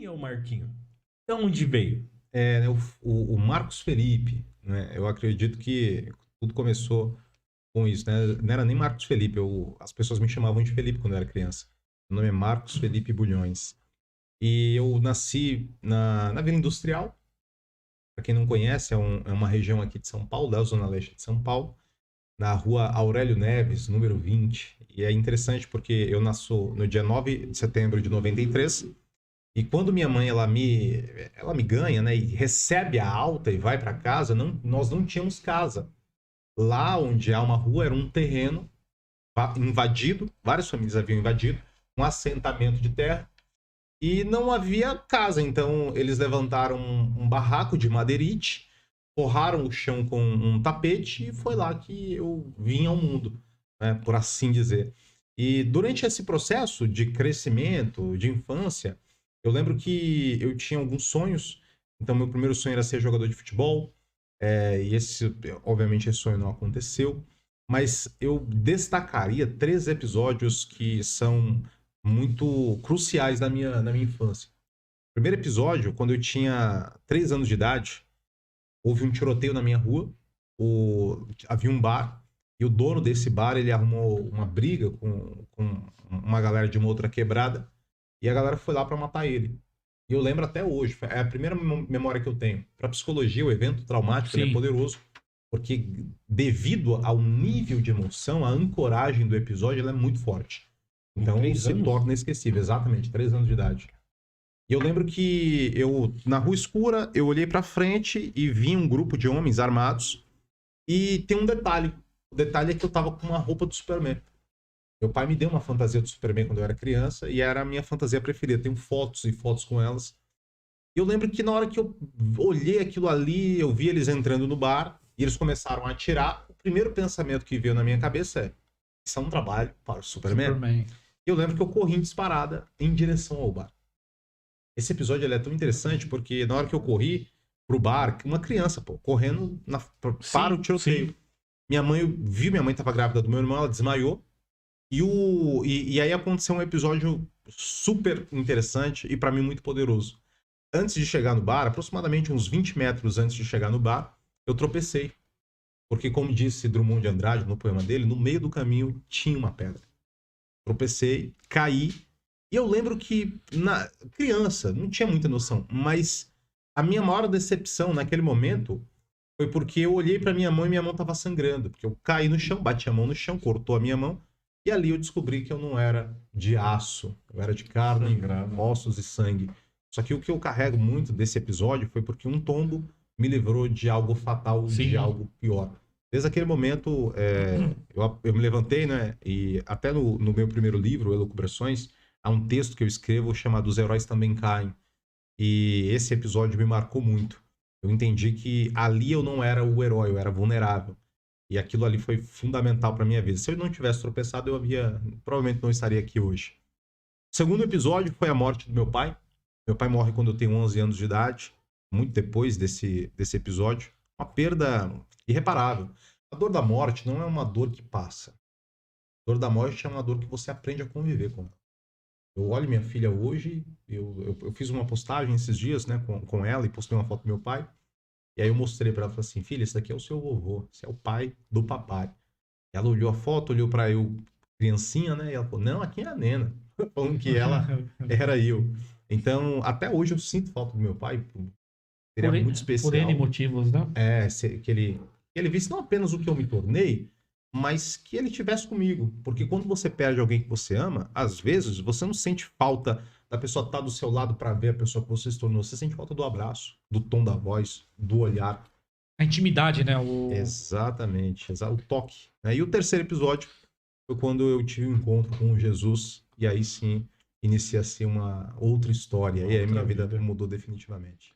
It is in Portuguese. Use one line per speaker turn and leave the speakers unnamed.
Quem é o Marquinho? De onde veio?
Né, o Marcos Felipe, né? Eu acredito que tudo começou com isso, né? Não era nem Marcos Felipe, as pessoas me chamavam de Felipe quando eu era criança. Meu nome é Marcos Felipe Bulhões. E eu nasci na Vila Industrial. Para quem não conhece, é uma região aqui de São Paulo, da Zona Leste de São Paulo, na rua Aurélio Neves, número 20. E é interessante porque eu nasci no dia 9 de setembro de 93. E quando minha mãe ela me ganha, né, e recebe a alta e vai para casa, nós não tínhamos casa. Lá onde há uma rua era um terreno invadido, várias famílias haviam invadido, um assentamento de terra e não havia casa. Então eles levantaram um barraco de madeirite, forraram o chão com um tapete e foi lá que eu vim ao mundo, né, por assim dizer. E durante esse processo de crescimento, de infância, eu lembro que eu tinha alguns sonhos. Então, meu primeiro sonho era ser jogador de futebol. E obviamente, esse sonho não aconteceu. Mas eu destacaria 3 episódios que são muito cruciais na minha infância. Primeiro episódio, quando eu tinha 3 anos de idade, houve um tiroteio na minha rua. Havia um bar e o dono desse bar ele arrumou uma briga com uma galera de uma outra quebrada e a galera foi lá para matar ele. E eu lembro até hoje, é a primeira memória que eu tenho. Para psicologia, o evento traumático ele é
Sim.
poderoso, porque devido ao nível de emoção, a ancoragem do episódio ela é muito forte. Então se torna inesquecível, exatamente, 3 anos de idade. E eu lembro que na rua escura, eu olhei pra frente e vi um grupo de homens armados. E tem um detalhe. O detalhe é que eu tava com uma roupa do Superman. Meu pai me deu uma fantasia do Superman quando eu era criança e era a minha fantasia preferida. Tenho fotos e fotos com elas. E eu lembro que na hora que eu olhei aquilo ali, eu vi eles entrando no bar e eles começaram a atirar. O primeiro pensamento que veio na minha cabeça é: isso é um trabalho para o Superman. E eu lembro que eu corri em disparada em direção ao bar. Esse episódio ele é tão interessante porque na hora que eu corri pro bar, uma criança, pô, correndo para o tiroteio.
Sim.
Minha mãe tava grávida do meu irmão, ela desmaiou. E aí aconteceu um episódio super interessante e pra mim muito poderoso. Antes de chegar no bar, aproximadamente uns 20 metros antes de chegar no bar, eu tropecei. Porque, como disse Drummond de Andrade no poema dele, no meio do caminho tinha uma pedra. Tropecei, caí. E eu lembro que, criança, não tinha muita noção, mas a minha maior decepção naquele momento foi porque eu olhei pra minha mão e minha mão tava sangrando. Porque eu caí no chão, bati a mão no chão, cortou a minha mão. E ali eu descobri que eu não era de aço, eu era de carne, ossos e sangue. Só que o que eu carrego muito desse episódio foi porque um tombo me livrou de algo fatal,
Sim.
de algo pior. Desde aquele momento, eu me levantei, né? E até no meu primeiro livro, Elucubrações, há um texto que eu escrevo chamado Os Heróis Também Caem. E esse episódio me marcou muito. Eu entendi que ali eu não era o herói, eu era vulnerável. E aquilo ali foi fundamental para minha vida. Se eu não tivesse tropeçado, provavelmente não estaria aqui hoje. O segundo episódio foi a morte do meu pai. Meu pai morre quando eu tenho 11 anos de idade, muito depois desse episódio. Uma perda irreparável. A dor da morte não é uma dor que passa. A dor da morte é uma dor que você aprende a conviver com ela. Eu olho minha filha hoje, eu fiz uma postagem esses dias, né, com ela e postei uma foto do meu pai. E aí eu mostrei pra ela e falei assim: filha, esse daqui é o seu vovô, esse é o pai do papai. Ela olhou a foto, olhou pra eu, criancinha, né? E ela falou: não, aqui é a Nena. Falando que ela era eu. Então, até hoje eu sinto falta do meu pai. Seria muito especial.
Por N motivos, né?
Que ele visse não apenas o que eu me tornei, mas que ele estivesse comigo. Porque quando você perde alguém que você ama, às vezes você não sente falta da pessoa estar do seu lado para ver a pessoa que você se tornou. Você sente falta do abraço, do tom da voz, do olhar.
A intimidade, né?
Exatamente, o toque. E o terceiro episódio foi quando eu tive um encontro com Jesus. E aí sim, inicia-se uma outra história. E aí minha vida mudou definitivamente.